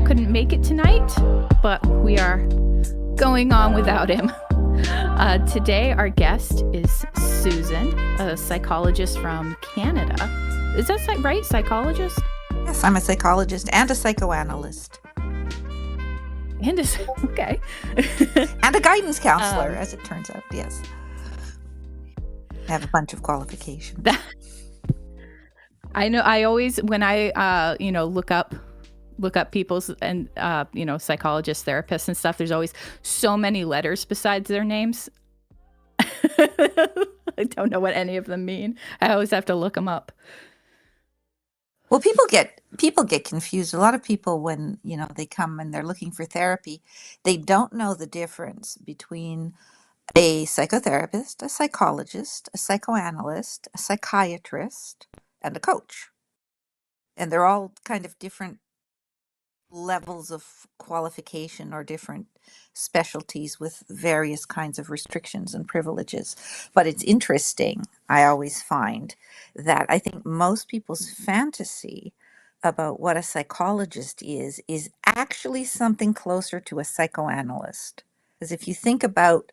couldn't make it tonight, but we are going on without him. Today, our guest is Susan, a psychologist from Canada. Is that right? Psychologist? Yes, I'm a psychologist and a psychoanalyst. Okay. And a guidance counselor, as it turns out, yes. I have a bunch of qualifications. I know. I always, when I, look up people's and, psychologists, therapists and stuff, there's always so many letters besides their names. I don't know what any of them mean. I always have to look them up. Well, people get confused. A lot of people, when they come and they're looking for therapy, they don't know the difference between a psychotherapist, a psychologist, a psychoanalyst, a psychiatrist, and a coach. And they're all kind of different levels of qualification or different specialties with various kinds of restrictions and privileges. But it's interesting, I always find, that I think most people's fantasy about what a psychologist is actually something closer to a psychoanalyst. Because if you think about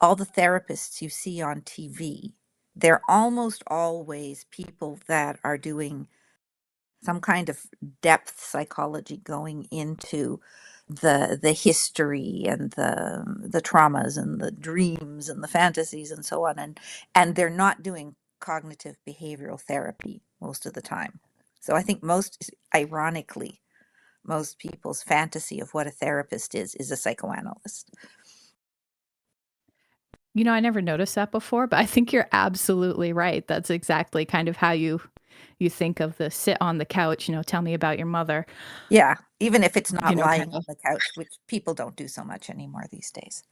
all the therapists you see on TV, they're almost always people that are doing some kind of depth psychology, going into the history and the traumas and the dreams and the fantasies and so on, and they're not doing cognitive behavioral therapy most of the time. So I think ironically, most people's fantasy of what a therapist is a psychoanalyst. I never noticed that before, but I think you're absolutely right. That's exactly kind of how you think of the sit on the couch, tell me about your mother. Yeah, even if it's not lying on the couch, which people don't do so much anymore these days.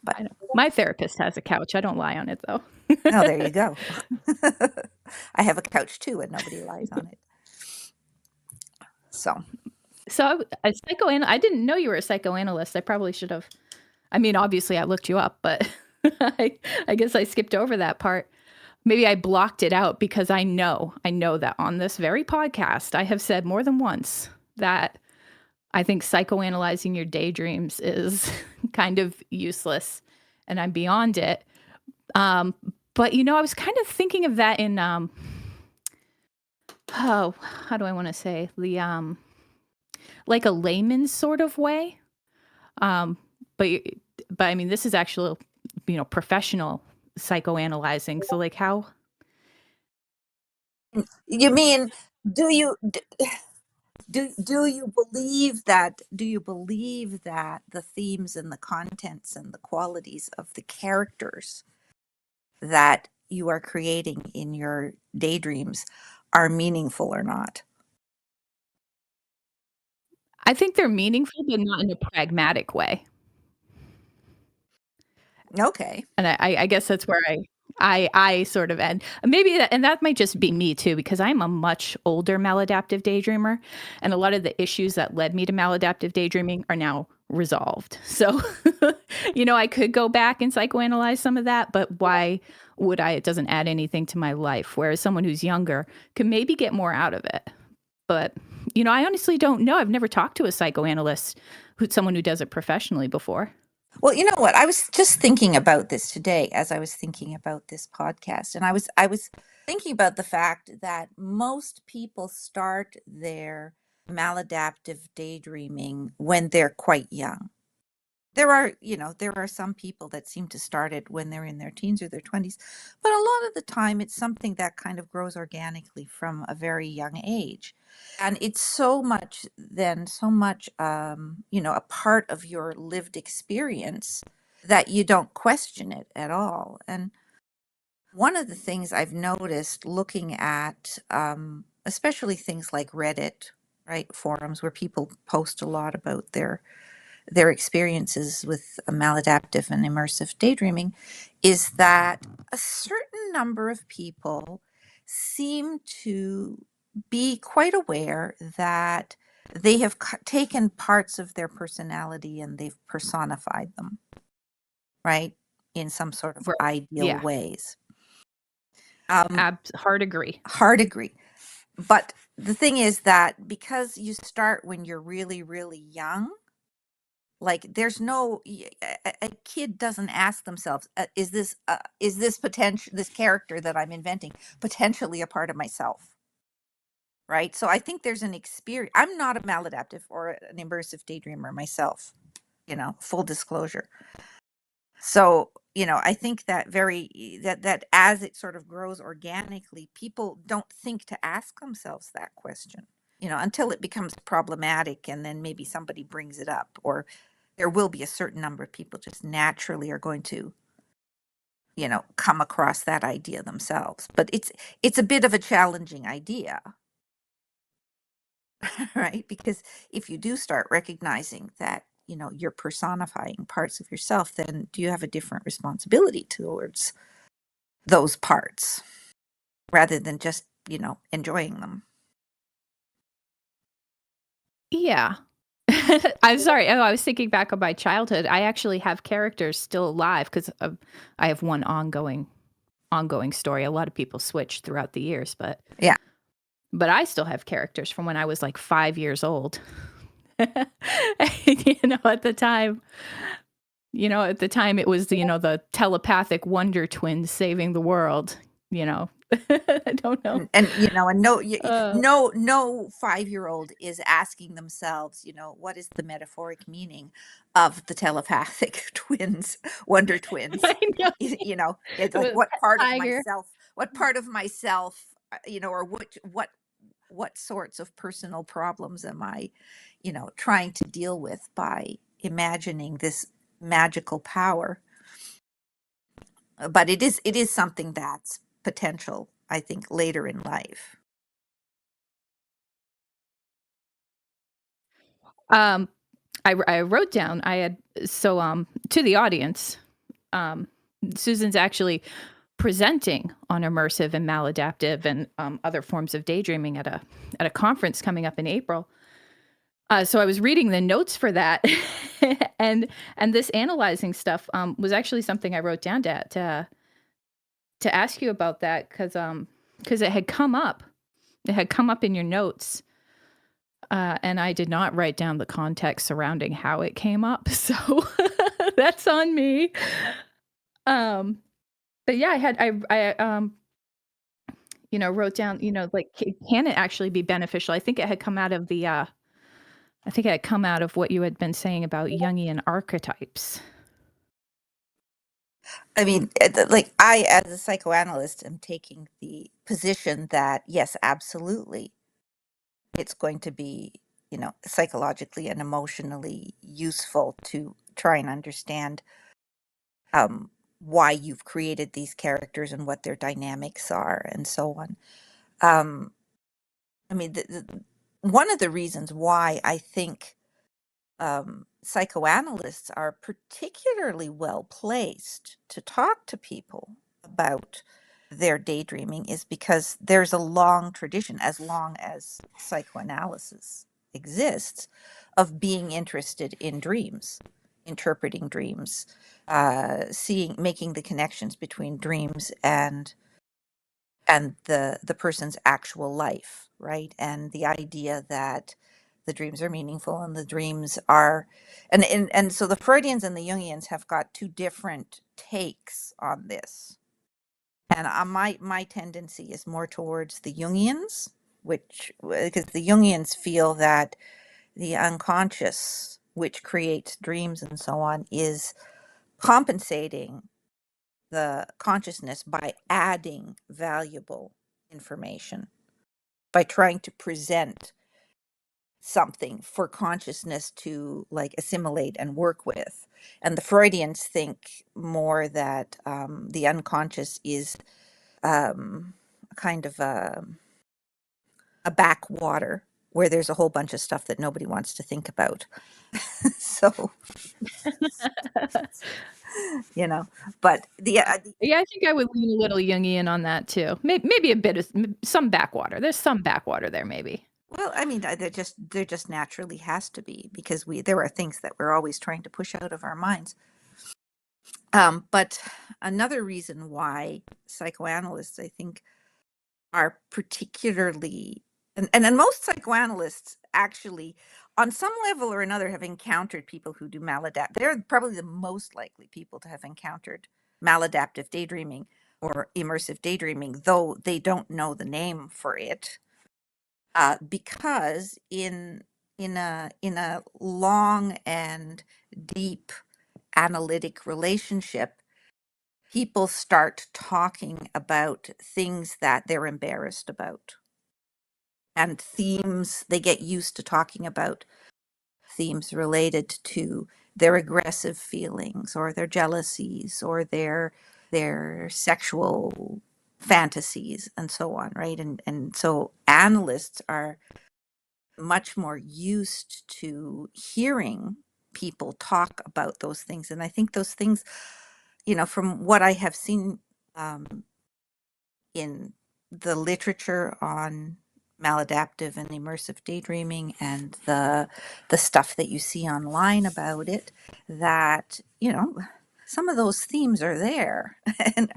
But my therapist has a couch. I don't lie on it, though. Oh, there you go. I have a couch too, and nobody lies on it. So I didn't know you were a psychoanalyst. I probably should have. I mean, obviously, I looked you up, but I guess I skipped over that part. Maybe I blocked it out because I know that on this very podcast, I have said more than once that I think psychoanalyzing your daydreams is kind of useless, and I'm beyond it. But I was kind of thinking of that in how do I want to say, the like a layman's sort of way. But I mean, this is actually professional psychoanalyzing. So like how? You mean, do you believe that the themes and the contents and the qualities of the characters that you are creating in your daydreams are meaningful or not? I think they're meaningful, but not in a pragmatic way. Okay. And I guess that's where I sort of end. Maybe that might just be me too, because I'm a much older maladaptive daydreamer, and a lot of the issues that led me to maladaptive daydreaming are now resolved. So, I could go back and psychoanalyze some of that, but why would I? It doesn't add anything to my life. Whereas someone who's younger can maybe get more out of it. But, I honestly don't know. I've never talked to a psychoanalyst, someone who does it professionally before. Well, you know what? I was just thinking about this today as I was thinking about this podcast. And I was thinking about the fact that most people start their maladaptive daydreaming when they're quite young. There are some people that seem to start it when they're in their teens or their 20s, but a lot of the time it's something that kind of grows organically from a very young age. And it's so much, a part of your lived experience that you don't question it at all. And one of the things I've noticed looking at, especially things like Reddit, right, forums where people post a lot about their experiences with maladaptive and immersive daydreaming, is that a certain number of people seem to be quite aware that they have taken parts of their personality and they've personified them, right, in some sort of ideal ways. Hard agree. but the thing is that because you start when you're really, really young, like there's no a kid doesn't ask themselves, is this potential this character that I'm inventing potentially a part of myself, right? So I think there's an experience. I'm not a maladaptive or an immersive daydreamer myself, full disclosure. So, I think that that as it sort of grows organically, people don't think to ask themselves that question, until it becomes problematic and then maybe somebody brings it up, or there will be a certain number of people just naturally are going to, come across that idea themselves. But it's a bit of a challenging idea, right? Because if you do start recognizing that, you're personifying parts of yourself, then do you have a different responsibility towards those parts rather than just, enjoying them? Yeah. I'm sorry. Oh, I was thinking back on my childhood. I actually have characters still alive because I have one ongoing story. A lot of people switch throughout the years, but Yeah. I still have characters from when I was like 5 years old. At the time, it was the telepathic Wonder Twins saving the world. I don't know. And no, Uh, no 5-year-old is asking themselves, what is the metaphoric meaning of the telepathic twins, Wonder Twins? I know. It's like, With Pet Tiger. what part of myself, or what sorts of personal problems am I, trying to deal with by imagining this magical power? But it is something that's potential, I think, later in life. Um, I wrote down. I had so to the audience. Um, Susan's actually presenting on immersive and maladaptive and other forms of daydreaming at a conference coming up in April. So I was reading the notes for that, and this analyzing stuff was actually something I wrote down to ask you about that because it had come up. It had come up in your notes, and I did not write down the context surrounding how it came up, so that's on me. Um, but yeah, wrote down, like, can it actually be beneficial? I think it had come out of what you had been saying about Jungian archetypes. I mean, like, I, as a psychoanalyst, am taking the position that yes, absolutely, it's going to be, psychologically and emotionally useful to try and understand why you've created these characters and what their dynamics are and so on. Um, I mean, one of the reasons why I think psychoanalysts are particularly well placed to talk to people about their daydreaming is because there's a long tradition, as long as psychoanalysis exists, of being interested in dreams, interpreting dreams, making the connections between dreams and the person's actual life, right? And the idea that the dreams are meaningful and the dreams are, and so the Freudians and the Jungians have got two different takes on this. And my tendency is more towards the Jungians, which because the Jungians feel that the unconscious, which creates dreams and so on, is compensating the consciousness by adding valuable information, by trying to present something for consciousness to like assimilate and work with. And the Freudians think more that the unconscious is kind of a backwater where there's a whole bunch of stuff that nobody wants to think about. So, you know, but Yeah, I think I would lean a little Jungian on that too. Maybe a bit of some backwater. There's some backwater there, maybe. well, I mean, there just naturally has to be because there are things that we're always trying to push out of our minds. But another reason why psychoanalysts, I think, are particularly And then most psychoanalysts actually, on some level or another, have encountered people who do maladapt. They're probably the most likely people to have encountered maladaptive daydreaming or immersive daydreaming, though they don't know the name for it, because in a long and deep analytic relationship, people start talking about things that they're embarrassed about, and themes they get used to talking about, themes related to their aggressive feelings or their jealousies or their sexual fantasies and so on, right? And so analysts are much more used to hearing people talk about those things. And I think those things, from what I have seen, in the literature on maladaptive and immersive daydreaming, and the stuff that you see online about it, that some of those themes are there, and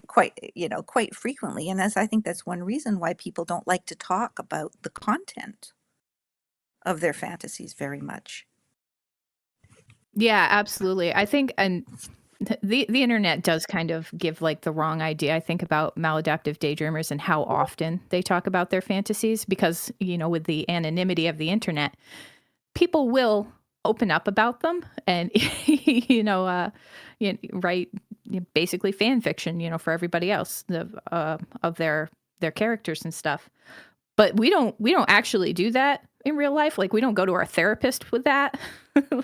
quite frequently. And as I think that's one reason why people don't like to talk about the content of their fantasies very much. Yeah, absolutely. I think, and the internet does kind of give like the wrong idea, I think, about maladaptive daydreamers and how often they talk about their fantasies, because, with the anonymity of the internet, people will open up about them and, write basically fan fiction, for everybody else, of their characters and stuff. But we don't actually do that in real life. Like, we don't go to our therapist with that.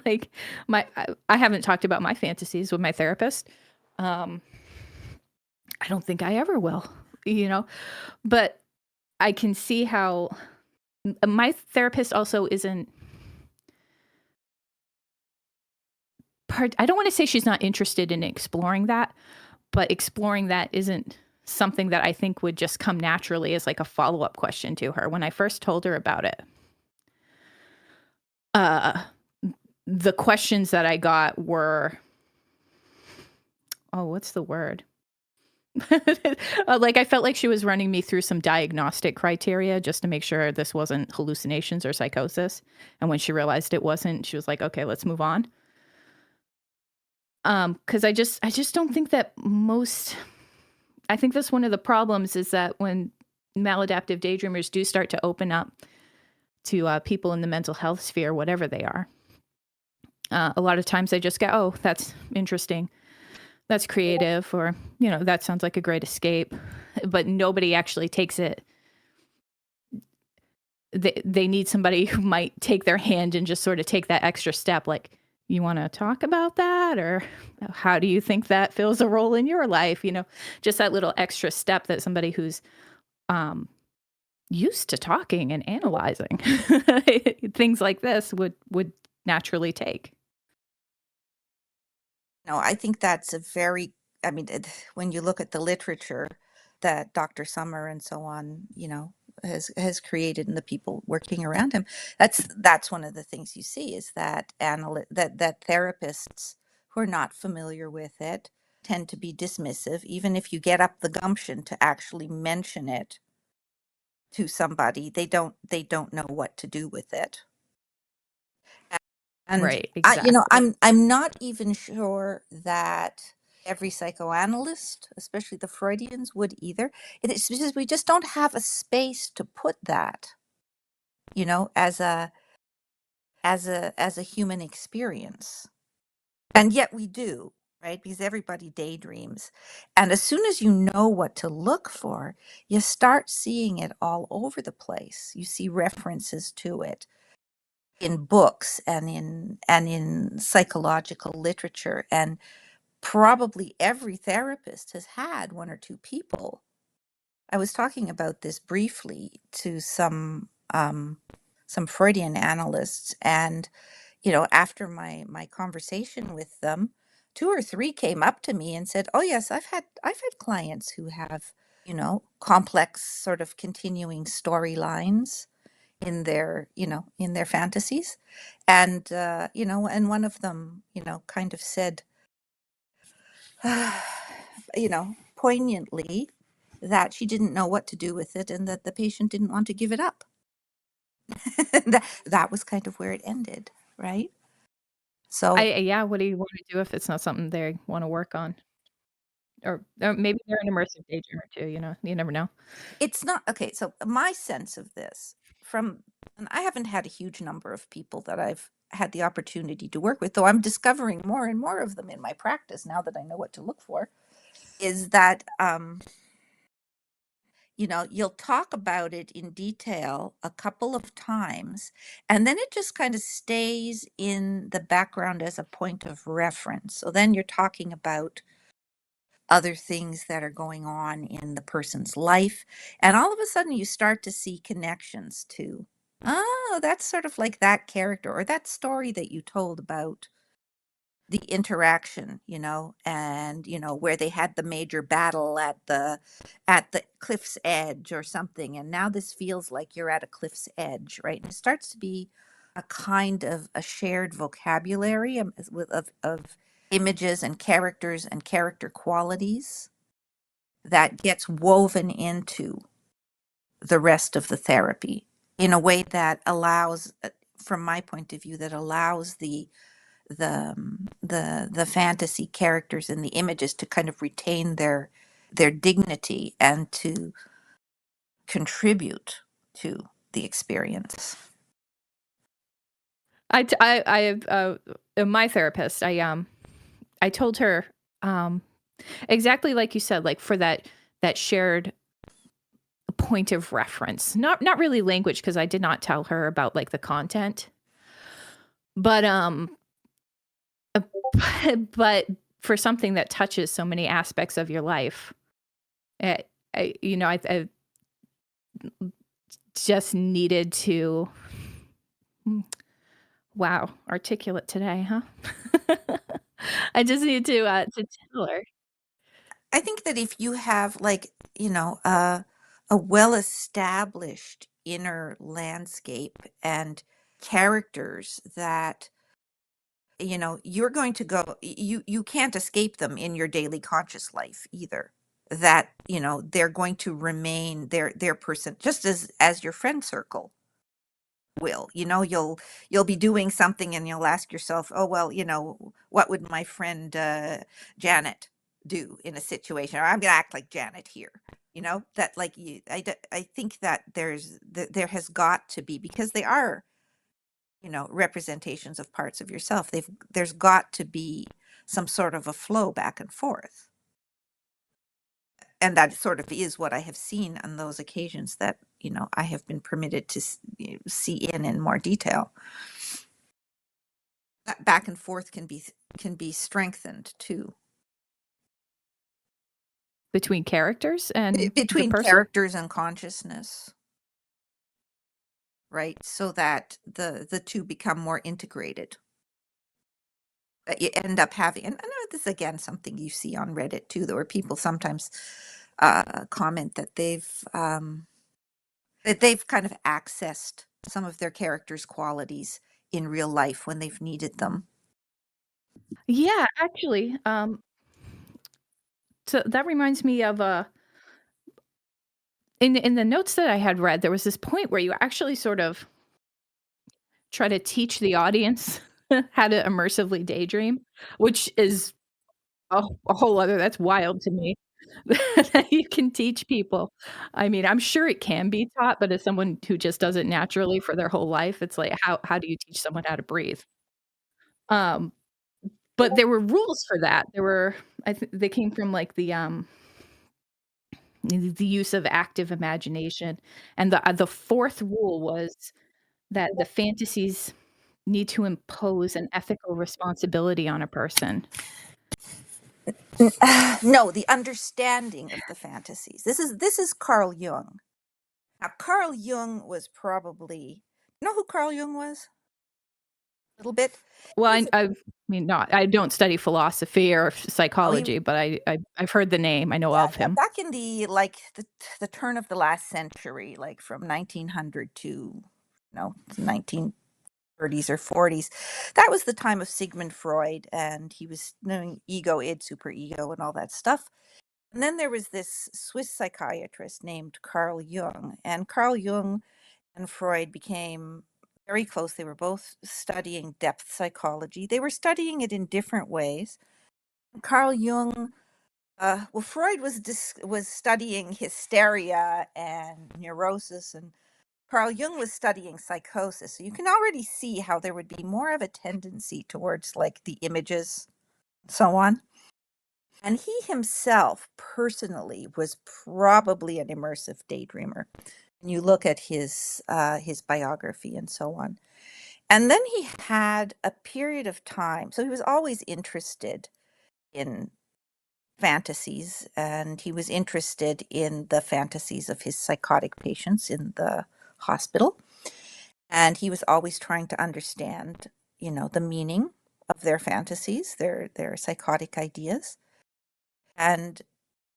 Like, I haven't talked about my fantasies with my therapist. I don't think I ever will, but I can see how my therapist also isn't I don't want to say she's not interested in exploring that, but exploring that isn't something that I think would just come naturally as like a follow-up question to her. When I first told her about it, uh, the questions that I got were, oh, what's the word? Like, I felt like she was running me through some diagnostic criteria just to make sure this wasn't hallucinations or psychosis. And when she realized it wasn't, she was like, okay, let's move on. Because I just don't think that I think that's one of the problems, is that when maladaptive daydreamers do start to open up to people in the mental health sphere, whatever they are, a lot of times they just go, oh, that's interesting, that's creative, or, that sounds like a great escape. But nobody actually takes it. They need somebody who might take their hand and just sort of take that extra step. Like, you want to talk about that? Or how do you think that fills a role in your life? Just that little extra step that somebody who's used to talking and analyzing things like this would naturally take. No, I think that's I mean, when you look at the literature that Dr. Summer and so on, has created, and the people working around him, that's one of the things you see, is that that therapists who are not familiar with it tend to be dismissive, even if you get up the gumption to actually mention it to somebody. They don't know what to do with it. And Right, exactly. I'm not even sure that every psychoanalyst, especially the Freudians, would either. It's because we just don't have a space to put that, as a human experience. And yet we do, right? Because everybody daydreams. And as soon as you know what to look for, you start seeing it all over the place. You see references to it in books and in psychological literature, and probably every therapist has had one or two people. I was talking about this briefly to some Freudian analysts, and after my conversation with them, two or three came up to me and said, "Oh yes, I've had clients who have complex sort of continuing storylines in their fantasies." And and one of them kind of said, poignantly, that she didn't know what to do with it and that the patient didn't want to give it up. That was kind of where it ended, right? So Yeah, what do you wanna do if it's not something they wanna work on? Or maybe they're an immersive daydreamer too, you never know. it's not okay. So my sense of this from, and I haven't had a huge number of people that I've had the opportunity to work with, though I'm discovering more and more of them in my practice now that I know what to look for, is that you'll talk about it in detail a couple of times, and then it just kind of stays in the background as a point of reference. So then you're talking about other things that are going on in the person's life, and all of a sudden you start to see connections to, oh, that's sort of like that character or that story that you told about the interaction, and where they had the major battle at the cliff's edge or something, and now this feels like you're at a cliff's edge, right? And it starts to be a kind of a shared vocabulary, of images and characters and character qualities that gets woven into the rest of the therapy in a way that allows, from my point of view, that allows the fantasy characters and the images to kind of retain their dignity and to contribute to the experience. My therapist, I told her, um, exactly like you said, like, for that shared point of reference. Not really language, because I did not tell her about, like, the content, but, but for something that touches so many aspects of your life, eh, I just needed to wow, articulate today, huh? I just need to tell her. I think that if you have, like, a well-established inner landscape and characters that you're going to go, you can't escape them in your daily conscious life either, that they're going to remain their person, just as your friend circle will. You'll be doing something and you'll ask yourself, oh well, what would my friend Janet do in a situation, or I'm gonna act like Janet here. That, like, I think that there has got to be, because they are representations of parts of yourself. There's got to be some sort of a flow back and forth. And that sort of is what I have seen on those occasions that, I have been permitted to see in more detail. That back and forth can be strengthened too. Between characters and the Between person? characters and consciousness, right? So that the two become more integrated. You end up having, and I know this is again something you see on Reddit too, though, where people sometimes comment that they've kind of accessed some of their characters' qualities in real life when they've needed them. Yeah, actually, so that reminds me of, in the notes that I had read, there was this point where you actually sort of try to teach the audience how to immersively daydream, which is a whole other that's wild to me that you can teach people. I mean, I'm sure it can be taught, but as someone who just does it naturally for their whole life, it's like, how do you teach someone how to breathe? Um, but there were rules for that. I think they came from, like, the use of active imagination, and the 4th rule was that the fantasies need to impose an ethical responsibility on a person. No, the understanding of the fantasies. This is Carl Jung. Now, Carl Jung was probably, who Carl Jung was? A little bit. Well, He was, I mean, not I don't study philosophy or oh, he, psychology, but I've heard the name, I know yeah, of yeah, him. back in the turn of the last century, like from 1900 to 1930s or 40s. That was the time of Sigmund Freud, and he was knowing ego, id, superego, and all that stuff. And then there was this Swiss psychiatrist named Carl Jung, and Carl Jung and Freud became very close. They were both studying depth psychology. They were studying it in different ways. Carl Jung, well, Freud was studying hysteria and neurosis, and Carl Jung was studying psychosis. So you can already see how there would be more of a tendency towards like the images, and so on. And he himself personally was probably an immersive daydreamer. And you look at his biography and so on. And then he had a period of time. So he was always interested in fantasies, and he was interested in the fantasies of his psychotic patients in the hospital. And he was always trying to understand, the meaning of their fantasies, their psychotic ideas. And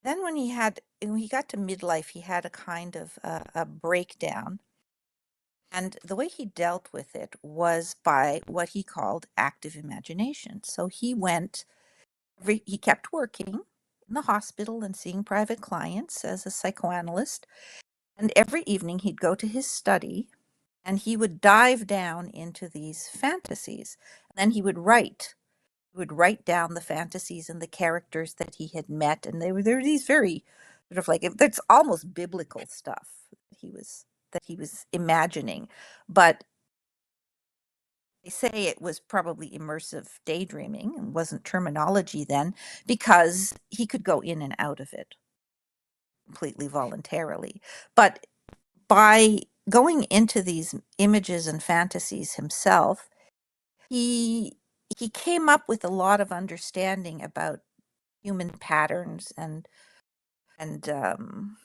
then when he got to midlife, he had a kind of a breakdown. And the way he dealt with it was by what he called active imagination. So he kept working in the hospital and seeing private clients as a psychoanalyst. And every evening he'd go to his study and he would dive down into these fantasies. And then he would write. He would write down the fantasies and the characters that he had met. And they were these very sort of like, it's almost biblical stuff that he was imagining. But they say it was probably immersive daydreaming and wasn't terminology then because he could go in and out of it completely voluntarily. But by going into these images and fantasies himself, he he came up with a lot of understanding about human patterns and I'm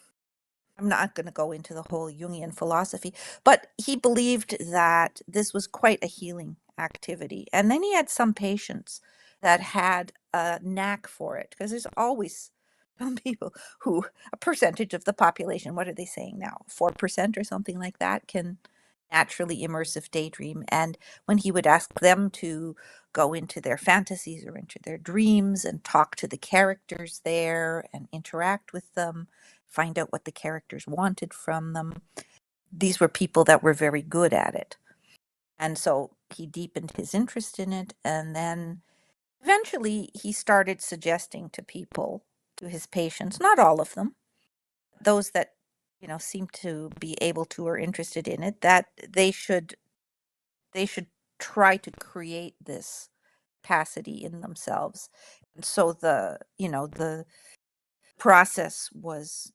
not going to go into the whole Jungian philosophy, but he believed that this was quite a healing activity. And then he had some patients that had a knack for it, because there's always some people who, a percentage of the population, what are they saying now? 4% or something like that can naturally immersive daydream. And when he would ask them to go into their fantasies or into their dreams and talk to the characters there and interact with them, find out what the characters wanted from them. These were people that were very good at it. And so he deepened his interest in it. And then eventually he started suggesting to people, to his patients, not all of them, those that, seemed to be able to or interested in it, that they should try to create this capacity in themselves. And so the process was,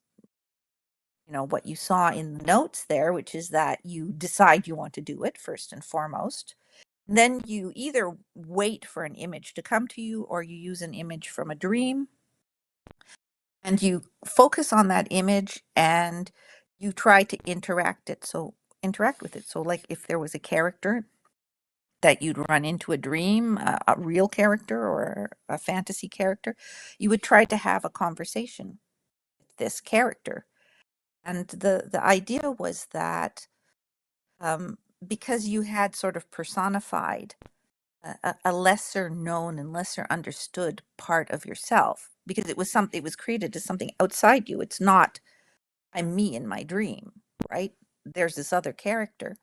what you saw in the notes there, which is that you decide you want to do it first and foremost. Then you either wait for an image to come to you or you use an image from a dream and you focus on that image and you try to interact with it. So like if there was a character that you'd run into a dream, a real character or a fantasy character, you would try to have a conversation with this character. And the idea was that because you had sort of personified a lesser known and lesser understood part of yourself, because it was created as something outside you. It's not I'm me in my dream, right? There's this other character,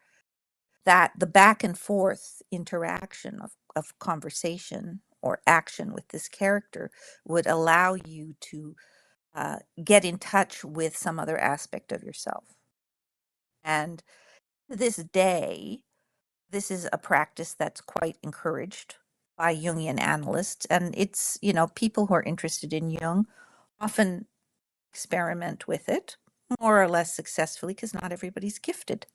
that the back and forth interaction of conversation or action with this character would allow you to get in touch with some other aspect of yourself. And to this day, this is a practice that's quite encouraged by Jungian analysts. And it's, people who are interested in Jung often experiment with it more or less successfully, because not everybody's gifted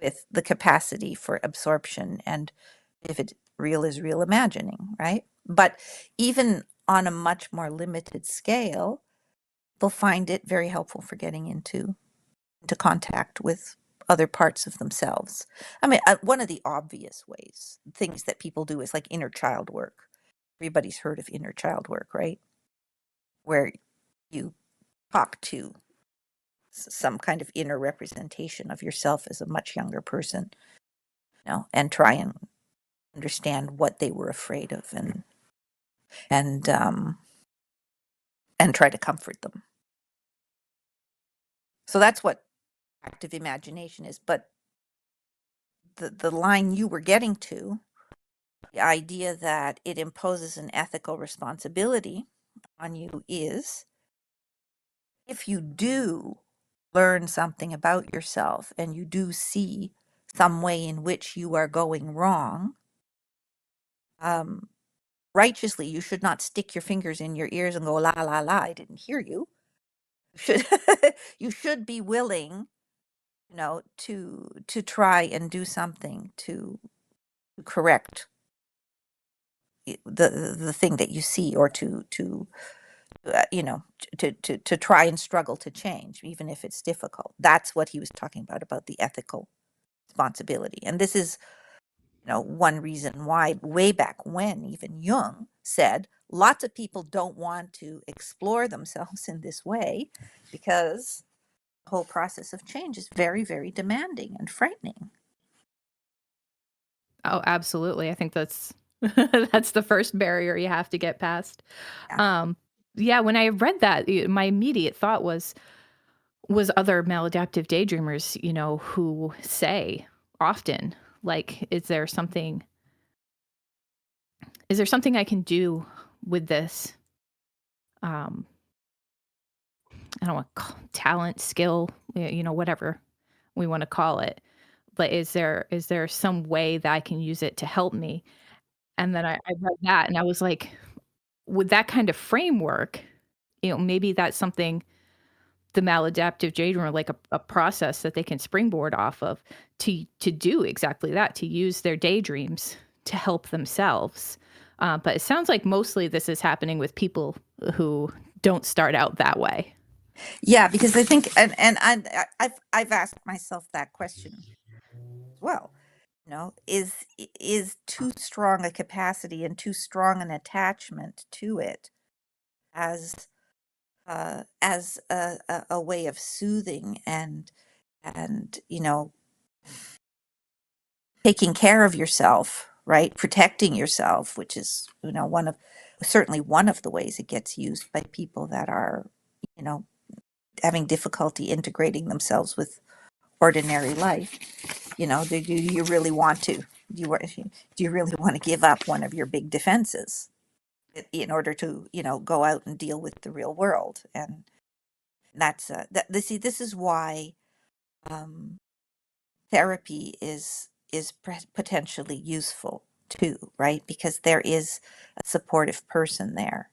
with the capacity for absorption and, if it's real, is real imagining, right? But even on a much more limited scale, they'll find it very helpful for getting into contact with other parts of themselves. I mean, one of the obvious things that people do is like inner child work. Everybody's heard of inner child work, right? Where you talk to some kind of inner representation of yourself as a much younger person, and try and understand what they were afraid of and and try to comfort them. So that's what active imagination is. But the line you were getting to, the idea that it imposes an ethical responsibility on you, is if you do learn something about yourself and you do see some way in which you are going wrong, um, righteously, you should not stick your fingers in your ears and go, la, la, la, I didn't hear you. Should you should be willing, to try and do something to correct the thing that you see, or to to try and struggle to change, even if it's difficult. That's what he was talking about the ethical responsibility. And this is, one reason why way back when even Jung said lots of people don't want to explore themselves in this way because the whole process of change is very, very demanding and frightening. Oh, absolutely. I think that's that's the first barrier you have to get past. Yeah. Um, yeah, when I read that, my immediate thought was other maladaptive daydreamers, who say often, like, is there something I can do with this? Um, I don't want talent, skill, whatever we want to call it. But is there some way that I can use it to help me? And then I read that and I was like, with that kind of framework, maybe that's something the maladaptive daydreamer, like a process that they can springboard off of to do exactly that, to use their daydreams to help themselves. But it sounds like mostly this is happening with people who don't start out that way. Yeah, because I think, I've asked myself that question as well. Is too strong a capacity and too strong an attachment to it as a way of soothing and taking care of yourself, right? Protecting yourself, which is, certainly one of the ways it gets used by people that are, you know, having difficulty integrating themselves with ordinary life. Do you really want to? Do you really want to give up one of your big defenses in order to, go out and deal with the real world? And that's this is why um, therapy is potentially useful too, right? Because there is a supportive person there,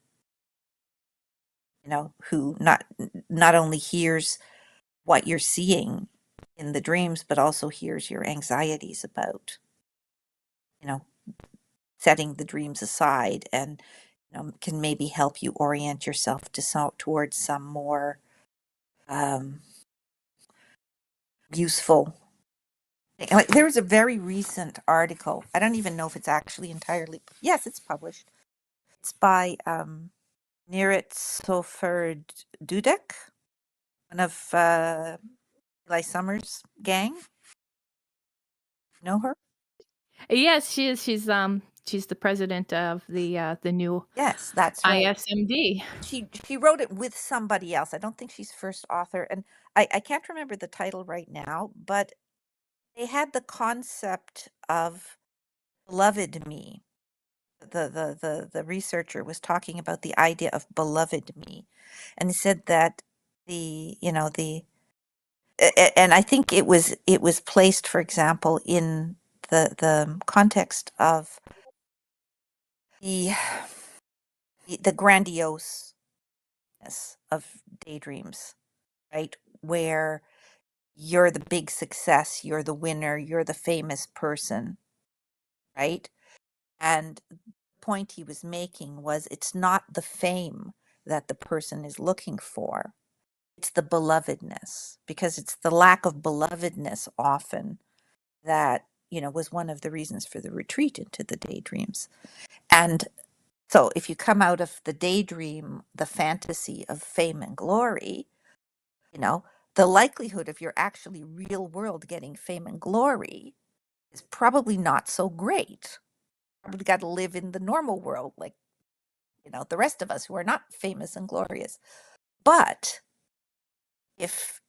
who not only hears what you're seeing in the dreams, but also hears your anxieties about, you know, setting the dreams aside, and can maybe help you orient yourself towards some more um, useful. Like, there was a very recent article. I don't even know if it's actually entirely. Yes, it's published. It's by Neerit Sofer Dudek, one of Eli Summers' gang. Know her? Yes, she is. She's the president of the new Yes, that's right. ISMD. She wrote it with somebody else. I don't think she's first author, and I can't remember the title right now, but they had the concept of beloved me. The researcher was talking about the idea of beloved me, and he said that and I think it was placed, for example, in the context of the the grandioseness of daydreams, right? Where you're the big success, you're the winner, you're the famous person, right? And the point he was making was it's not the fame that the person is looking for, it's the belovedness, because it's the lack of belovedness often that, was one of the reasons for the retreat into the daydreams. And so if you come out of the daydream, the fantasy of fame and glory, you know, the likelihood of your actually real world getting fame and glory is probably not so great. Probably got to live in the normal world, like the rest of us who are not famous and glorious. But if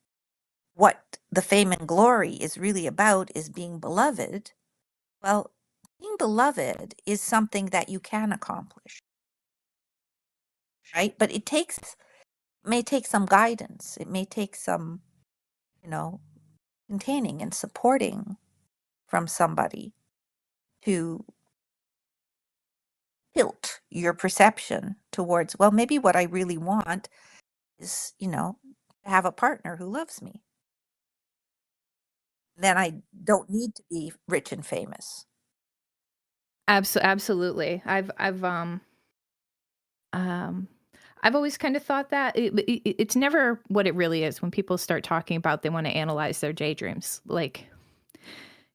what the fame and glory is really about is being beloved, well, being beloved is something that you can accomplish, right? But may take some guidance. It may take some, you know, containing and supporting from somebody to tilt your perception towards, well, maybe what I really want is, to have a partner who loves me. Then I don't need to be rich and famous. Absolutely. Um, I've always kind of thought that it's never what it really is when people start talking about they want to analyze their daydreams. Like,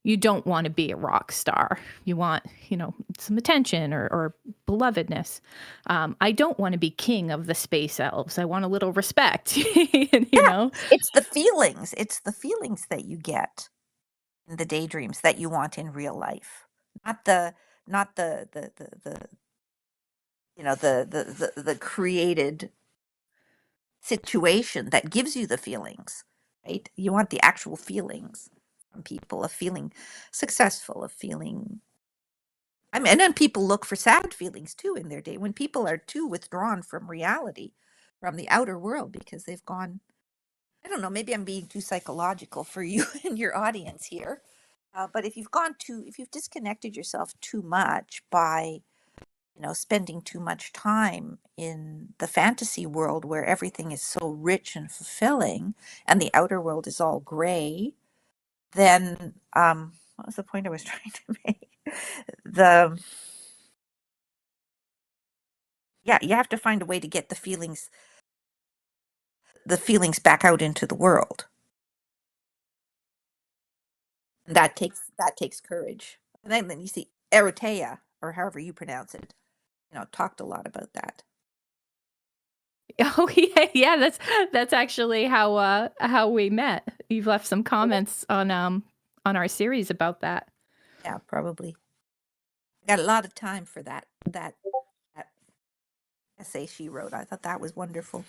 you don't want to be a rock star. You want, some attention or belovedness. I don't want to be king of the space elves. I want a little respect, you Yeah, know? it's the feelings. It's the feelings that you get in the daydreams that you want in real life. Not the created situation that gives you the feelings, right? You want the actual feelings from people, of feeling successful, of feeling. I mean, and then people look for sad feelings too in their day when people are too withdrawn from reality, from the outer world, because they've gone. I don't know. Maybe I'm being too psychological for you and your audience here. But if you've disconnected yourself too much by, spending too much time in the fantasy world where everything is so rich and fulfilling and the outer world is all gray, then what was the point I was trying to make? The Yeah, you have to find a way to get the feelings back out into the world. That takes courage. And then you see Erotea, or however you pronounce it, talked a lot about that. Oh, yeah, yeah, that's actually how we met. You've left some comments on our series about that. Yeah, probably. I got a lot of time for that essay she wrote. I thought that was wonderful.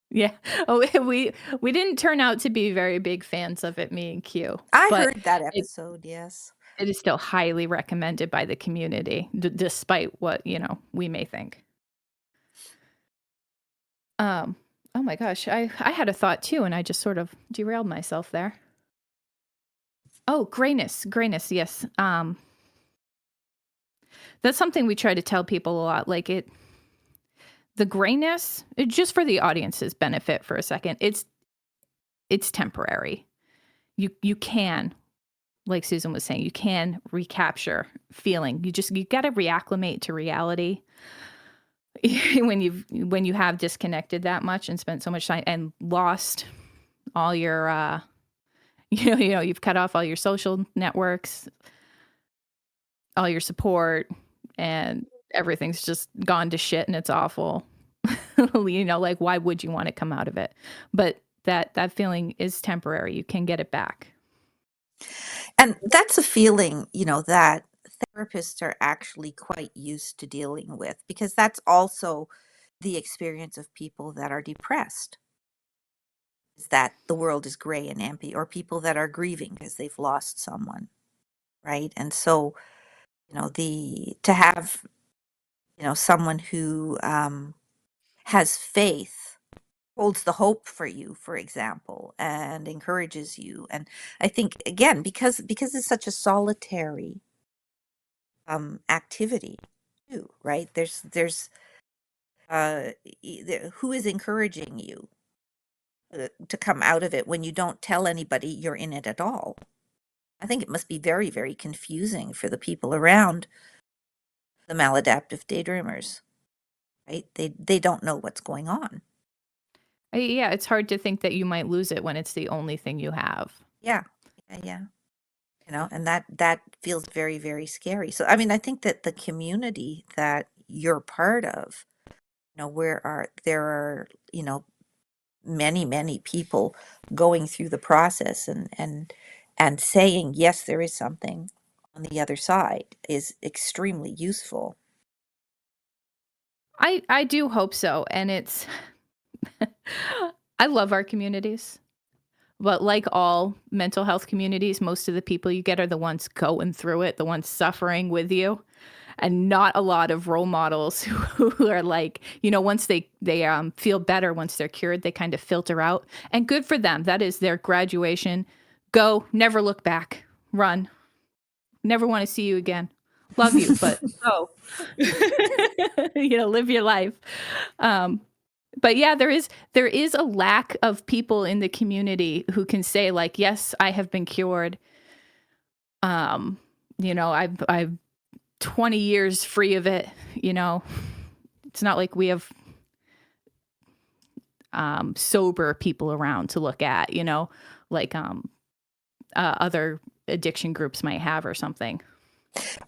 Yeah. Oh, we didn't turn out to be very big fans of it, me and Q, I but heard that it episode, yes. it is still highly recommended by the community, despite what, we may think. Um, oh my gosh, I had a thought too, and I just sort of derailed myself there. Oh, grayness, yes. That's something we try to tell people a lot. Like, the grayness, just for the audience's benefit for a second, it's temporary. You can, like Susan was saying, you can recapture feeling. You got to reacclimate to reality when you have disconnected that much and spent so much time and lost all your you've cut off all your social networks, all your support, and everything's just gone to shit and it's awful. Like, why would you want to come out of it? But that feeling is temporary. You can get it back. And that's a feeling, that therapists are actually quite used to dealing with, because that's also the experience of people that are depressed, is that the world is gray and empty, or people that are grieving because they've lost someone, right? And so, the to have, someone who has faith, holds the hope for you, for example, and encourages you. And I think, again, because it's such a solitary activity too, right? There's who is encouraging you to come out of it when you don't tell anybody you're in it at all? I think it must be very, very confusing for the people around the maladaptive daydreamers, right? They don't know what's going on. Yeah, it's hard to think that you might lose it when it's the only thing you have. Yeah, yeah, yeah. And that feels very, very scary. So, I mean, I think that the community that you're part of, there are, many, many people going through the process, and saying, yes, there is something on the other side, is extremely useful. I do hope so, and it's I love our communities, but like all mental health communities, most of the people you get are the ones going through it, the ones suffering with you, and not a lot of role models who are like, once they feel better, once they're cured, they kind of filter out. And good for them. That is their graduation. Go, never look back, run. Never want to see you again. Love you, but go. Live your life. Um, but yeah, there is a lack of people in the community who can say like, yes, I have been cured. I've 20 years free of it. It's not like we have sober people around to look at, like other addiction groups might have or something.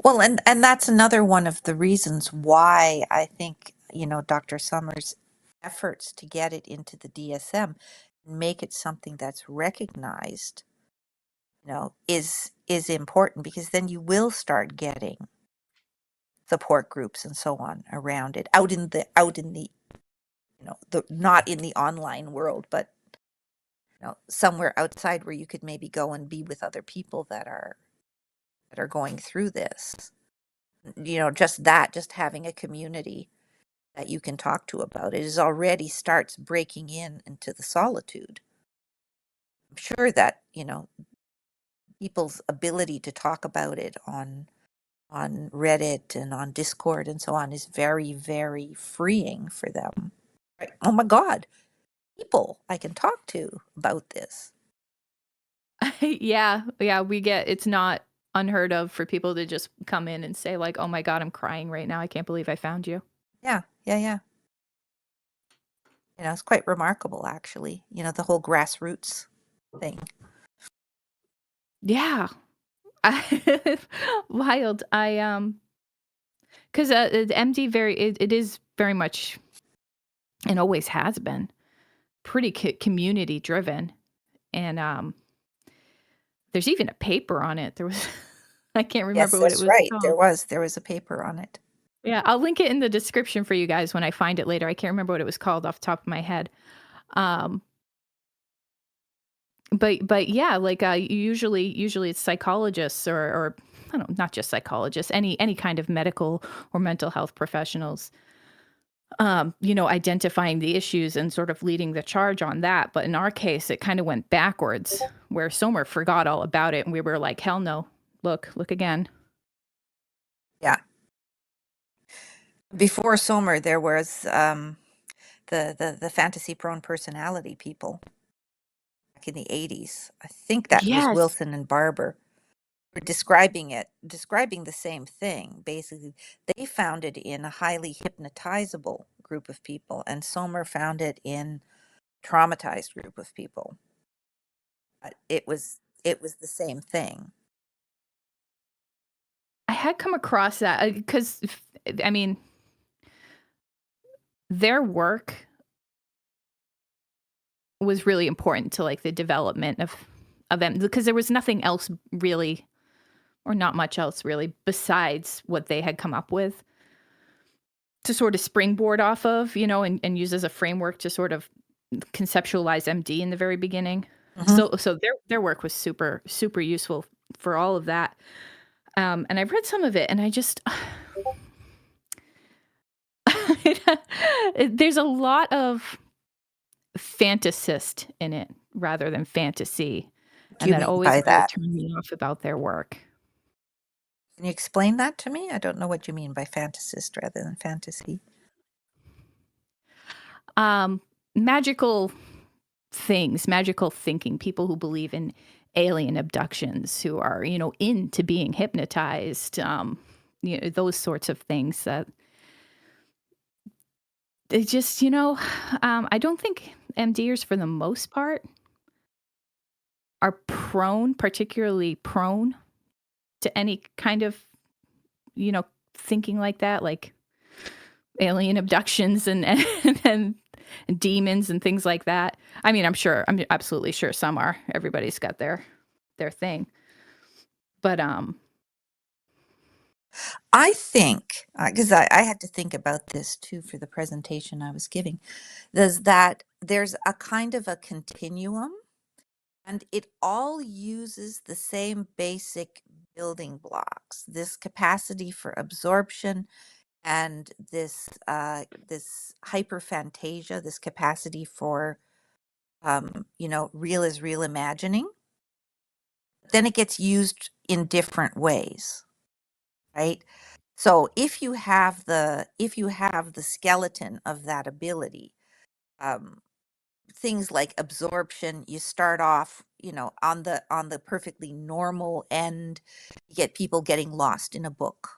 Well, and that's another one of the reasons why I think, Dr. Summers' efforts to get it into the DSM, make it something that's recognized, is important, because then you will start getting support groups and so on around it, out in the the not in the online world, but somewhere outside where you could maybe go and be with other people that are going through this. Just having a community that you can talk to about it is already starts breaking into the solitude. I'm sure that, people's ability to talk about it on Reddit and on Discord and so on is very, very freeing for them. Right? Oh my God, people I can talk to about this. Yeah, it's not unheard of for people to just come in and say like, "Oh my god, I'm crying right now. I can't believe I found you." Yeah, yeah, yeah. It's quite remarkable, actually. The whole grassroots thing. Yeah. Wild. Cuz the MD it is very much and always has been pretty community driven and there's even a paper on it. There was I can't Yes, remember what it that's was right. There called. was there was a paper on it. Yeah, I'll link it in the description for you guys when I find it later. I can't remember what it was called off the top of my head. Um, but yeah, like usually it's psychologists or I don't know, not just psychologists, any kind of medical or mental health professionals. Identifying the issues and sort of leading the charge on that. But in our case, it kind of went backwards, where Somer forgot all about it, and we were like, "Hell no! Look again." Yeah. Before Sommer, there was the fantasy prone personality people back in the 80s. I think that was Yes, Wilson and Barber were describing the same thing. Basically, they found it in a highly hypnotizable group of people, and Sommer found it in traumatized group of people. But it was the same thing. I had come across that because I mean their work was really important to like the development of them because there was nothing else really or not much else really besides what they had come up with to sort of springboard off of, and use as a framework to sort of conceptualize MD in the very beginning. Hmm. So their work was super super useful for all of that. And I've read some of it, and I just there's a lot of fantasist in it rather than fantasy, What do and you that mean always by kind of that? turned me off about their work. Can you explain that to me? I don't know what you mean by fantasist rather than fantasy. Um, magical things, magical thinking, people who believe in alien abductions, who are, into being hypnotized, those sorts of things that they just, I don't think MDers for the most part are particularly prone to any kind of, you know, thinking like that, like alien abductions and demons and things like that. I mean, I'm absolutely sure some are. Everybody's got their thing. But I think, because I had to think about this too for the presentation I was giving, is that there's a kind of a continuum and it all uses the same basic building blocks, this capacity for absorption and this hyperphantasia, this capacity for real is real imagining. Then it gets used in different ways, right? So if you have the skeleton of that ability, um, things like absorption, you start off, on the perfectly normal end. You get people getting lost in a book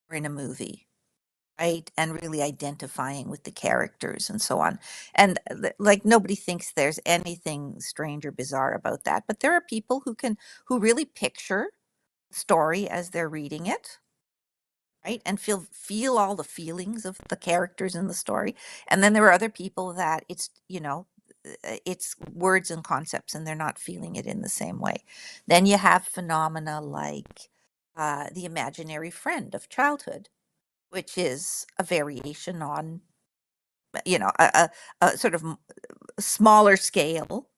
or in a movie, right? And really identifying with the characters and so on. And like nobody thinks there's anything strange or bizarre about that, but there are people who really picture the story as they're reading it, right? And feel all the feelings of the characters in the story. And then there are other people that it's words and concepts and they're not feeling it in the same way. Then you have phenomena like the imaginary friend of childhood, which is a variation on, a sort of smaller scale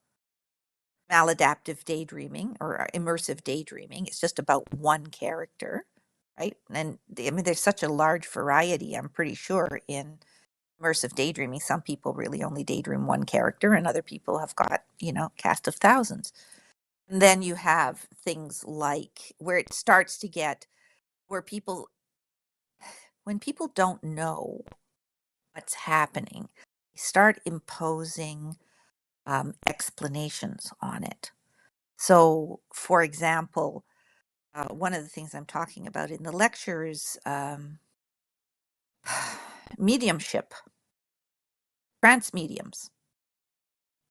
maladaptive daydreaming or immersive daydreaming. It's just about one character, right? And I mean, there's such a large variety, I'm pretty sure, in immersive daydreaming. Some people really only daydream one character, and other people have got, cast of thousands. And then you have things like where it starts to get where when people don't know what's happening, they start imposing explanations on it. So, for example, one of the things I'm talking about in the lecture is mediumship, trance mediums.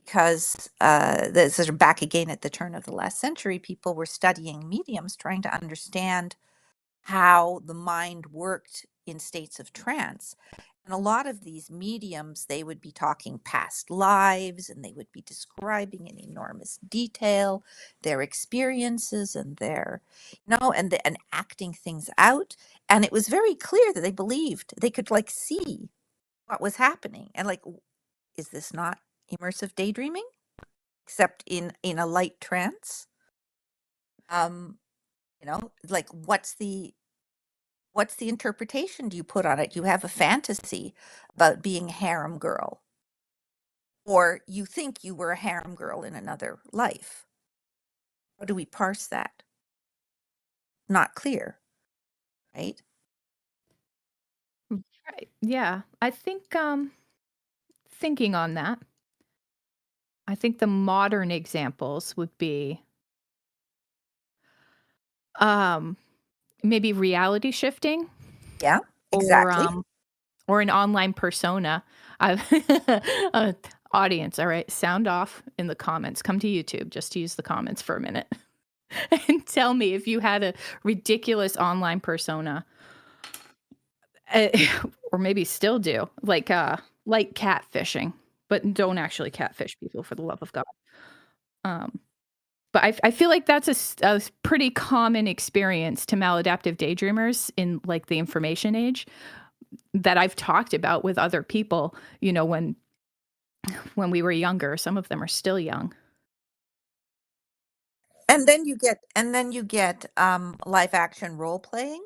Because this is back again at the turn of the last century, people were studying mediums, trying to understand how the mind worked in states of trance. And a lot of these mediums, they would be talking past lives and they would be describing in enormous detail their experiences and and acting things out. And it was very clear that they believed they could like see what was happening. And like, is this not immersive daydreaming? Except in a light trance? Um, like what's the interpretation do you put on it? You have a fantasy about being a harem girl, or you think you were a harem girl in another life. How do we parse that? Not clear, right? Right. Yeah. I think thinking on that, I think the modern examples would be um maybe reality shifting Yeah, or exactly. an online persona. I uh, audience, all right, sound off in the comments. Come to YouTube, just use the comments for a minute and tell me if you had a ridiculous online persona, uh, or maybe still do, like catfishing, but don't actually catfish people for the love of God. Um, but I feel like that's a pretty common experience to maladaptive daydreamers in like the information age that I've talked about with other people, when we were younger. Some of them are still young. And then you get live action role playing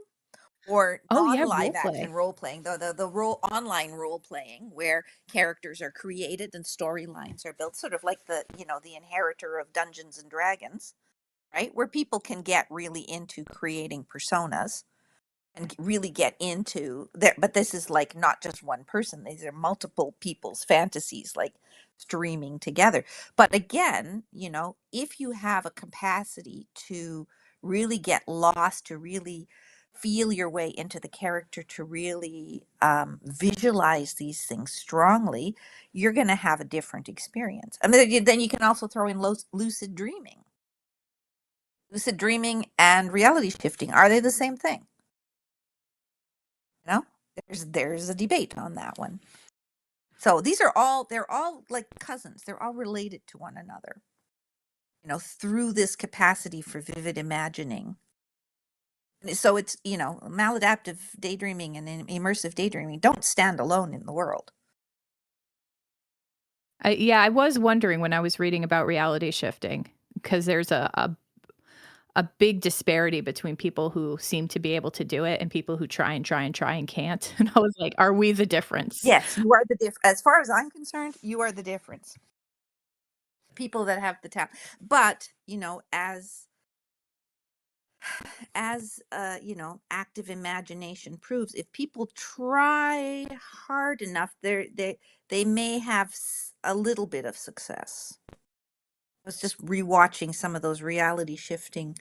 or Oh, yeah, role non-live play. action role playing, the role online role playing where characters are created and storylines are built, sort of like the inheritor of Dungeons and Dragons, right? Where people can get really into creating personas and really get into there. But this is like not just one person, these are multiple people's fantasies, like streaming together. But again, if you have a capacity to really get lost, to really feel your way into the character, to really visualize these things strongly, you're going to have a different experience. And then you can also throw in lucid dreaming. Lucid dreaming and reality shifting, are they the same thing? You know, there's a debate on that one. So they're all like cousins. They're all related to one another, through this capacity for vivid imagining. So it's, maladaptive daydreaming and immersive daydreaming don't stand alone in the world. Yeah, I was wondering when I was reading about reality shifting because there's a big disparity between people who seem to be able to do it and people who try and try and try and can't. And I was like, are we the difference? Yes, you are the as far as I'm concerned, you are the difference. People that have the talent. But, active imagination proves, if people try hard enough, they may have a little bit of success. I was just rewatching some of those reality shifting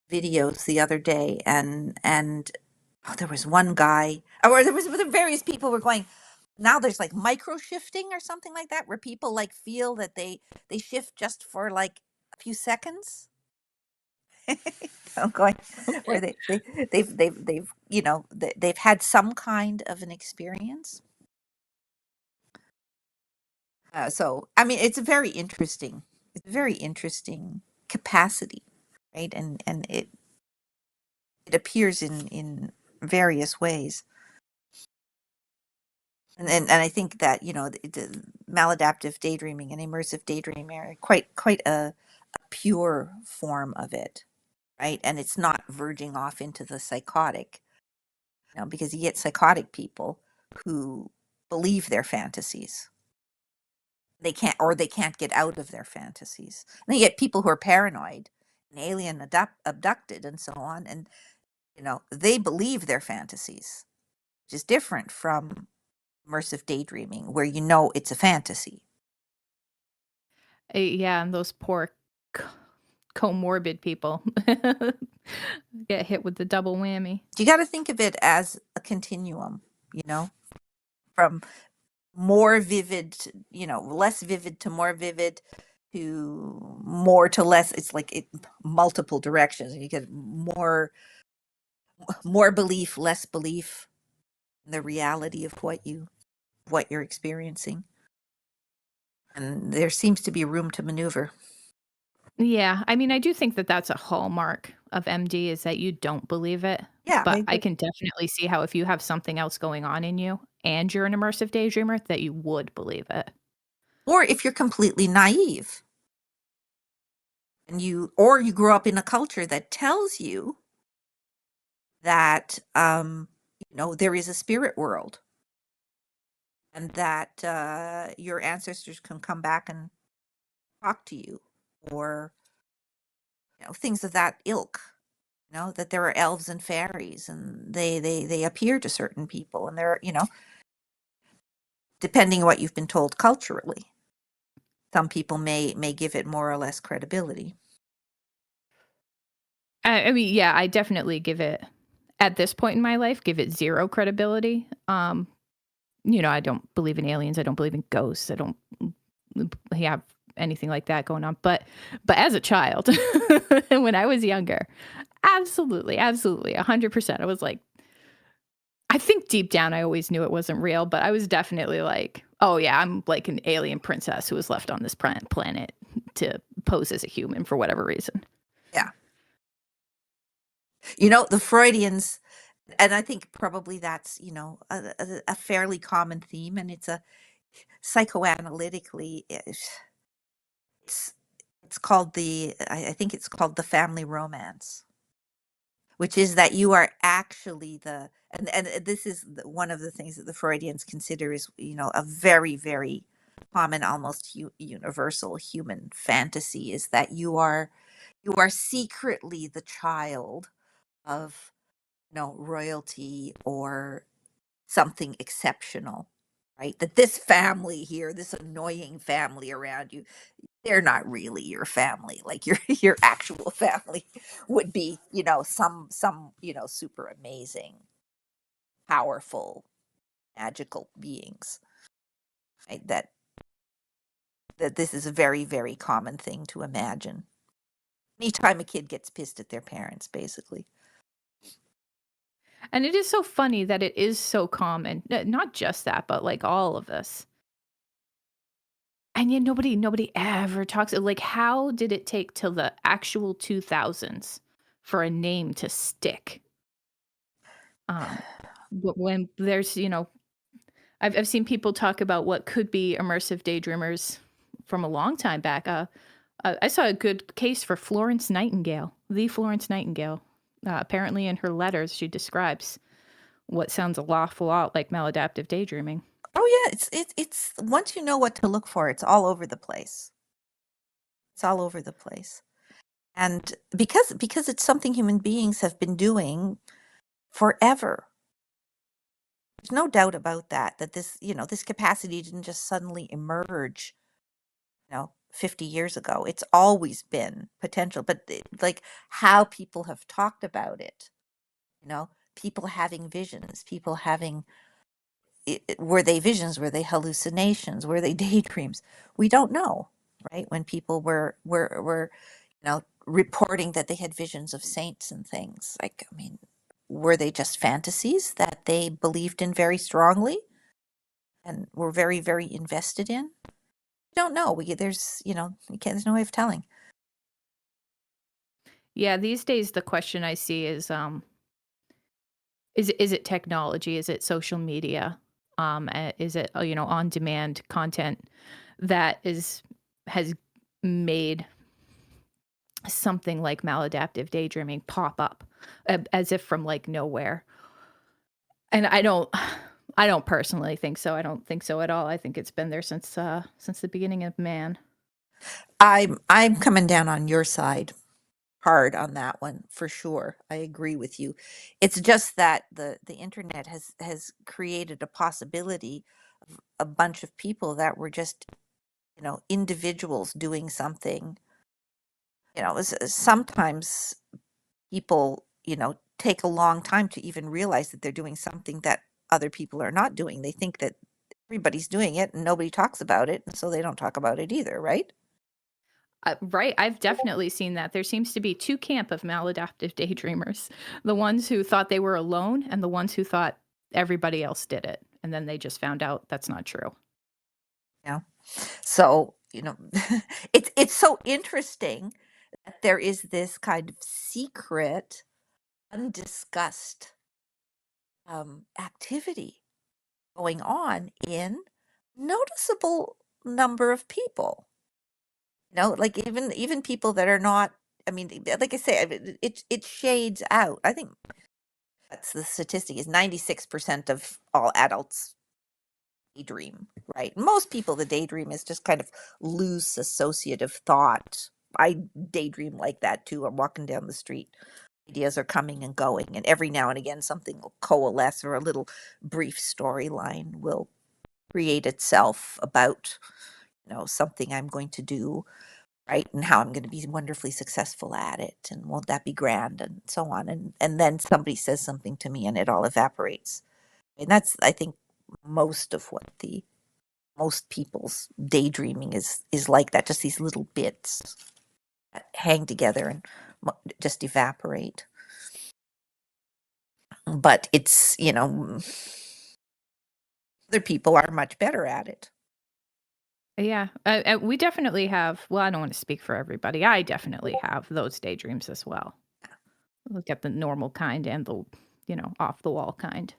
videos the other day, and oh, there was one guy, or there various people were going, now there's like micro shifting or something like that, where people like feel that they shift just for like a few seconds. I'm going, where Okay. they've had some kind of an experience. So I mean, it's a very interesting capacity, right? And it appears in various ways. And I think that, the maladaptive daydreaming and immersive daydreaming are quite a pure form of it, right? And it's not verging off into the psychotic, because you get psychotic people who believe their fantasies. They can't get out of their fantasies. And then you get people who are paranoid and alien abducted and so on, and they believe their fantasies, which is different from immersive daydreaming, where it's a fantasy. Yeah, and those poor c comorbid people get hit with the double whammy. You got to think of it as a continuum, you know, from more vivid, less vivid to more vivid to more to less. It's like multiple directions. You get more belief, less belief in the reality of what you're experiencing. And there seems to be room to maneuver. Yeah, I mean, I do think that that's a hallmark of MD is that you don't believe it, Yeah, I but I agree. can definitely see how if you have something else going on in you and you're an immersive daydreamer, that you would believe it. Or if you're completely naive and you grew up in a culture that tells you that there is a spirit world, and that your ancestors can come back and talk to you, or things of that ilk, that there are elves and fairies, and they appear to certain people, and they're, depending on what you've been told culturally, some people may give it more or less credibility. I mean, yeah, I definitely give it at this point in my life, give it 0 credibility. I don't believe in aliens, I don't believe in ghosts, I don't have anything like that going on, but as a child, when I was younger, absolutely, absolutely, 100%. I was like I think deep down I always knew it wasn't real, but I was definitely like, "Oh, yeah, I'm like an alien princess who was left on this planet to pose as a human for whatever reason." Yeah, the Freudians, and I think probably that's a fairly common theme, and it's a psychoanalytically, it's it's called I think it's called the family romance, which is that you are actually and this is one of the things that the Freudians consider is, a very, very common, almost universal human fantasy, is that you are secretly the child of, royalty or something exceptional, right? That this family here, this annoying family around you, they're not really your family. Like your your actual family would be, some, super amazing, powerful, magical beings. Right? That this is a very, very common thing to imagine. Anytime a kid gets pissed at their parents, basically. And it is so funny that it is so common, not just that, but like all of this. And yet nobody ever talks like, how did it take till the actual 2000s for a name to stick. But when there's, I've seen people talk about what could be immersive daydreamers from a long time back. I saw a good case for Florence Nightingale, the Florence Nightingale. Apparently, in her letters, she describes what sounds an awful lot like maladaptive daydreaming. Oh yeah, it's once you know what to look for, it's all over the place. It's all over the place. And because it's something human beings have been doing forever. There's no doubt about that, that this capacity didn't just suddenly emerge, 50 years ago. It's always been potential, but like how people have talked about it, people having visions, people having were they visions, were they hallucinations, were they daydreams? We don't know, right? When people were reporting that they had visions of saints and things, like, I mean, were they just fantasies that they believed in very strongly and were very, very invested in? We don't know. There's no way of telling. Yeah, these days the question I see is it technology? Is it social media? Is it on demand content that has made something like maladaptive daydreaming pop up as if from like nowhere? And I don't personally think so. I don't think so at all. I think it's been there since the beginning of man. I'm coming down on your side hard on that one for sure. I agree with you. It's just that the internet has created a possibility of a bunch of people that were just, individuals doing something. Sometimes people, take a long time to even realize that they're doing something that other people are not doing. They think that everybody's doing it and nobody talks about it, and so they don't talk about it either, right? Right, I've definitely seen that. There seems to be two camp of maladaptive daydreamers: the ones who thought they were alone, and the ones who thought everybody else did it, and then they just found out that's not true. Yeah. So, it's so interesting that there is this kind of secret, undiscussed activity going on in noticeable number of people. Like even people that are not. I mean, like I say, I mean, it shades out. I think that's the statistic is 96% of all adults daydream, right? Most people, the daydream is just kind of loose associative thought. I daydream like that too. I'm walking down the street. Ideas are coming and going, and every now and again something will coalesce or a little brief storyline will create itself about, something I'm going to do, right? And how I'm going to be wonderfully successful at it. And won't that be grand? And so on. And then somebody says something to me and it all evaporates. And that's, I think, most of what the most people's daydreaming is like that, just these little bits that hang together and just evaporate. But it's, other people are much better at it. Yeah, we definitely have. Well, I don't want to speak for everybody. I definitely have those daydreams as well. Look at the normal kind and the, off the wall kind,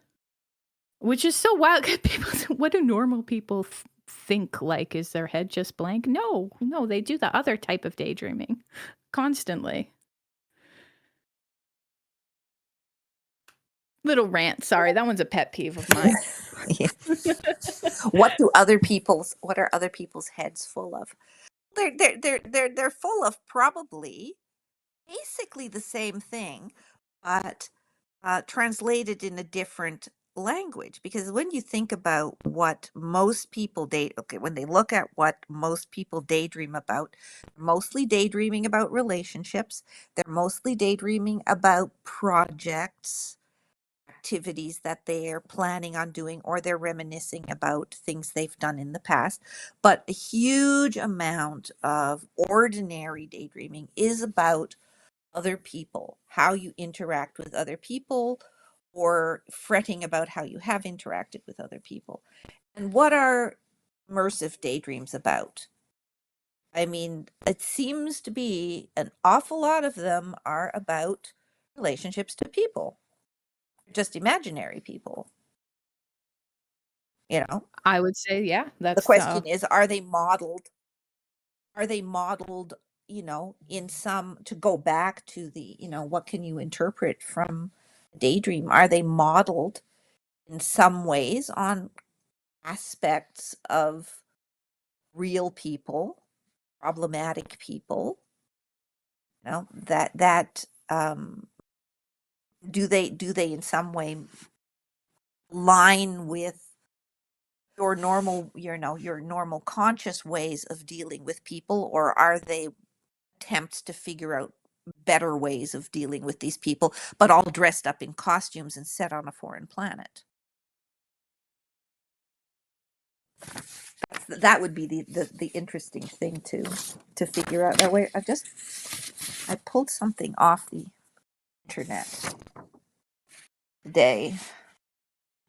which is so wild. 'Cause people, what do normal people think? Like, is their head just blank? No, no, they do the other type of daydreaming constantly. Little rant. Sorry, that one's a pet peeve of mine. Yeah. What are other people's heads full of? They're full of probably basically the same thing, but translated in a different language. Because when you think about what most people okay, when they look at what most people daydream about, they're mostly daydreaming about relationships. They're mostly daydreaming about projects, activities that they're planning on doing, or they're reminiscing about things they've done in the past. But a huge amount of ordinary daydreaming is about other people, how you interact with other people, or fretting about how you have interacted with other people. And what are immersive daydreams about? I mean, it seems to be an awful lot of them are about relationships to people, just imaginary people, you know. I would say, yeah, The that's, question is, are they modeled, in some, to go back to the, what can you interpret from a daydream? Are they modeled in some ways on aspects of real people, problematic people, that do they in some way line with your normal conscious ways of dealing with people, or are they attempts to figure out better ways of dealing with these people, but all dressed up in costumes and set on a foreign planet? That would be the interesting thing to figure out. That way, I pulled something off the internet today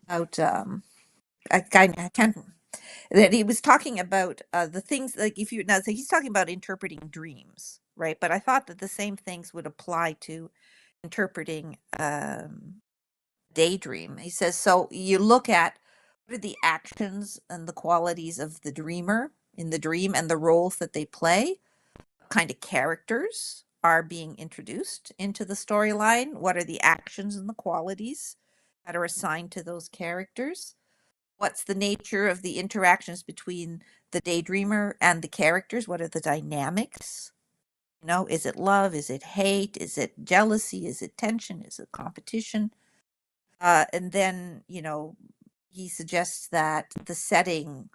about I can't that he was talking about the things, like, if you now, so he's talking about interpreting dreams, right? But I thought that the same things would apply to interpreting daydream. He says, so you look at what are the actions and the qualities of the dreamer in the dream and the roles that they play, what kind of characters are being introduced into the storyline, what are the actions and the qualities that are assigned to those characters, what's the nature of the interactions between the daydreamer and the characters, what are the dynamics, is it love, is it hate, is it jealousy, is it tension, is it competition? And then, he suggests that the setting,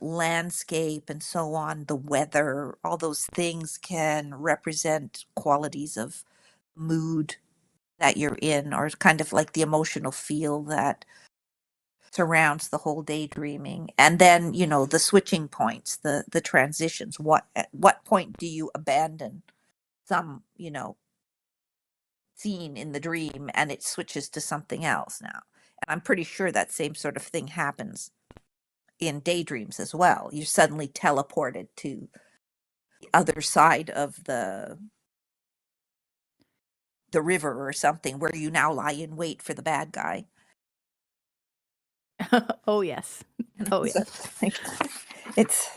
landscape, and so on, the weather, all those things can represent qualities of mood that you're in, or kind of like the emotional feel that surrounds the whole daydreaming. And then, the switching points, the transitions. At what point do you abandon some, scene in the dream and it switches to something else now? And I'm pretty sure that same sort of thing happens in daydreams as well. You're suddenly teleported to the other side of the river or something, where you now lie in wait for the bad guy. oh, yes. Oh, So, yes. like, it's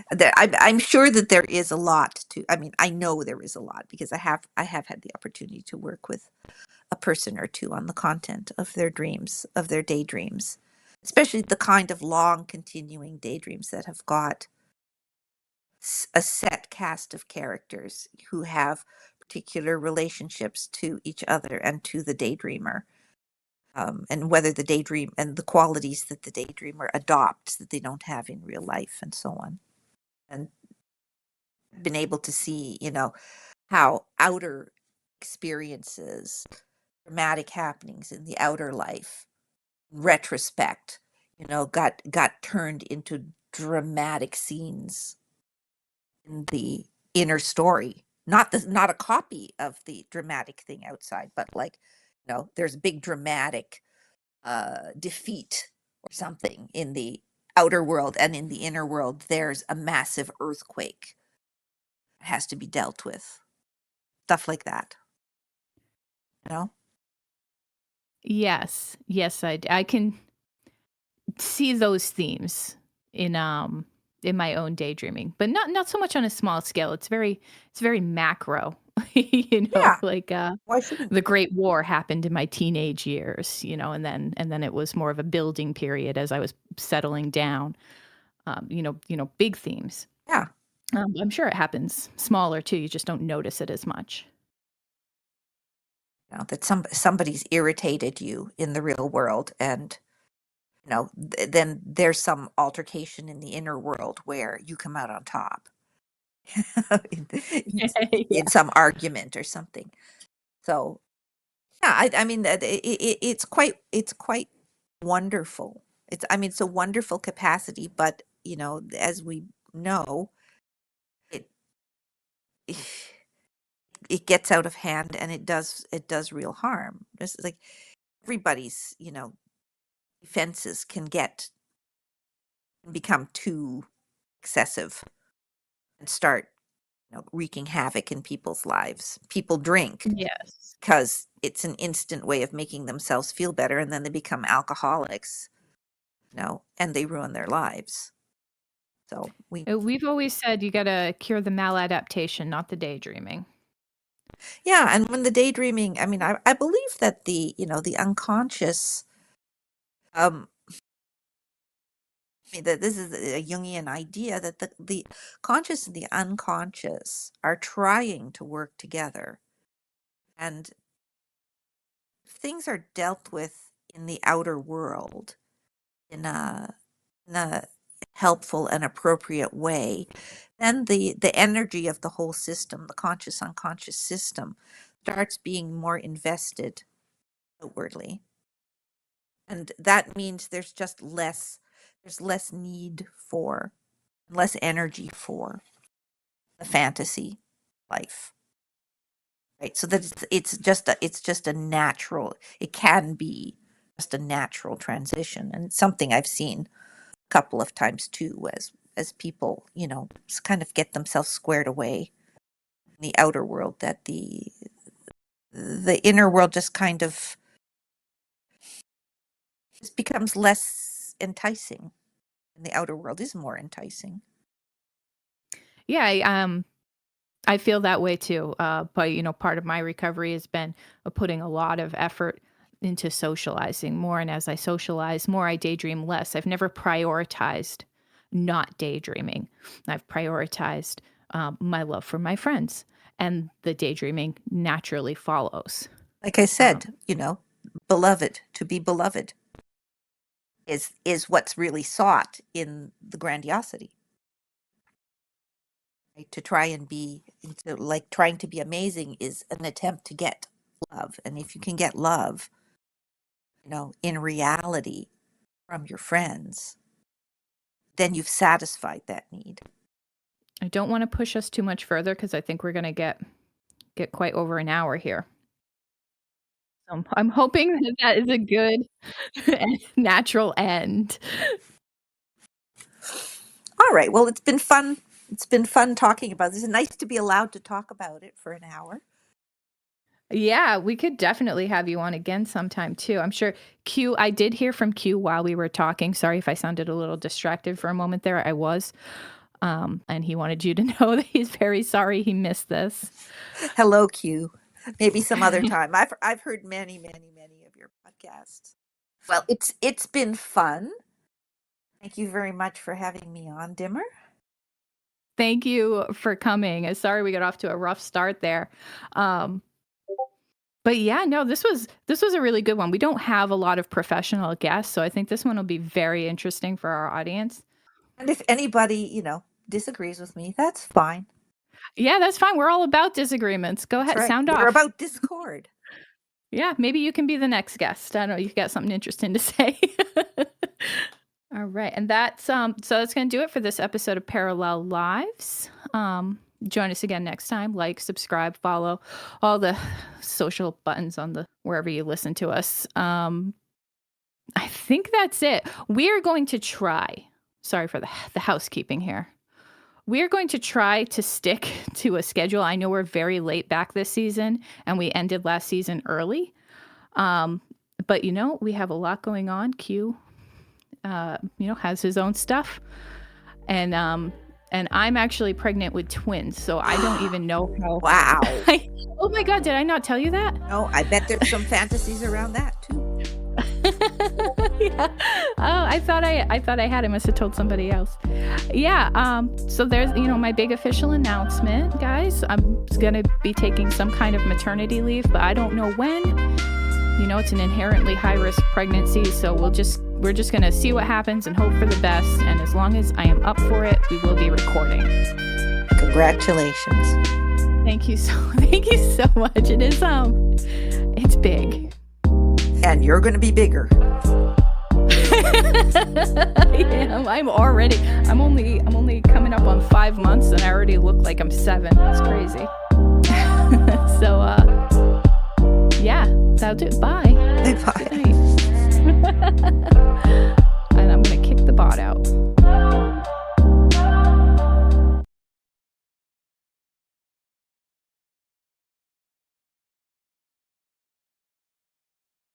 there. I'm sure that there is a lot to. I mean, I know there is a lot, because I have had the opportunity to work with a person or two on the content of their dreams, of their daydreams, especially the kind of long continuing daydreams that have got a set cast of characters who have particular relationships to each other and to the daydreamer, and whether the daydream and the qualities that the daydreamer adopts that they don't have in real life, and so on. And been able to see, how outer experiences, dramatic happenings in the outer life, retrospect, got turned into dramatic scenes in the inner story. Not a copy of the dramatic thing outside, but, like, there's a big dramatic defeat or something in the outer world, and in the inner world there's a massive earthquake that has to be dealt with. Stuff like that, you know? Yes. Yes, I can see those themes in, in my own daydreaming, but not so much on a small scale. It's very macro, Yeah, like, why shouldn't the Great War happened in my teenage years, and then it was more of a building period as I was settling down, big themes. yeah, I'm sure it happens smaller too, you just don't notice it as much. that somebody's irritated you in the real world, and then there's some altercation in the inner world where you come out on top in, in, in Yeah. some argument or something. So yeah, I mean that it's quite wonderful. It's a wonderful capacity, but as we know, it it gets out of hand, and it does real harm. Just like everybody's, defenses can become too excessive. and start, wreaking havoc in people's lives. People drink Yes. because it's an instant way of making themselves feel better, and then they become alcoholics, and they ruin their lives. So We've always said you gotta cure the maladaptation, not the daydreaming. yeah, and when the daydreaming, I mean, I believe that the unconscious, um, I mean, that this is a Jungian idea that the conscious and the unconscious are trying to work together. And if things are dealt with in the outer world in a helpful and appropriate way, then the energy of the whole system, the conscious unconscious system, starts being more invested outwardly. And that means there's less need for, less energy for the fantasy life. Right. So that it's just a natural, it can be just a natural transition. And it's something I've seen a couple of times too, as people, kind of get themselves squared away in the outer world, that the inner world just kind of just becomes less enticing, and the outer world is more enticing. Yeah, I feel that way too. But part of my recovery has been putting a lot of effort into socializing more. And as I socialize more, I daydream less. I've never prioritized not daydreaming. I've prioritized my love for my friends, and the daydreaming naturally follows. Like I Um, said, beloved, to be beloved is what's really sought in the grandiosity. Right? To try and be, like trying to be amazing is an attempt to get love. And if you can get love, in reality from your friends, then you've satisfied that need. I don't want to push us too much further because I think we're going to get quite over an hour here. I'm hoping that that is a good natural end. All right. Well, it's been fun. It's been fun talking about this. It's nice to be allowed to talk about it for an hour. Yeah, we could definitely have you on again sometime too. I'm sure I did hear from Q while we were talking. Sorry if I sounded a little distracted for a moment there. I was. And he wanted you to know that he's very sorry he missed this. Hello, Q. Maybe some other time. I've heard many, many, many of your podcasts. Well, it's been fun. Thank you very much for having me on, Dimmer. Thank you for coming. Sorry we got off to a rough start there. But yeah, no, this was a really good one. We don't have a lot of professional guests, so I think this one will be very interesting for our audience. And if anybody, disagrees with me, that's fine. Yeah, that's fine. We're all about disagreements. Go ahead, Right. sound off. We're about discord. Yeah, maybe you can be the next guest. I don't know, you've got something interesting to say. All right, and that's so that's going to do it for this episode of Parallel Lives. Join us again next time. Like, subscribe, follow, all the social buttons on the wherever you listen to us. I think that's it. We are going to try. Sorry for the housekeeping here. We are going to try to stick to a schedule. I know we're very late back this season, and we ended last season early. But we have a lot going on. Q, has his own stuff, and I'm actually pregnant with twins, so I don't even know how. Wow. Oh my God, did I not tell you that? No, I bet there's some fantasies around that too. Yeah. Oh, I thought I had. I must have told somebody else. Yeah. So there's, my big official announcement, guys. I'm gonna be taking some kind of maternity leave, but I don't know when. It's an inherently high-risk pregnancy, so we're just gonna see what happens and hope for the best. And as long as I am up for it, we will be recording. Congratulations. Thank you so much. It is it's big. And you're going to be bigger. I am. I'm only coming up on 5 months, and I already look like I'm 7. It's crazy. So yeah, that'll do it. Bye. Bye.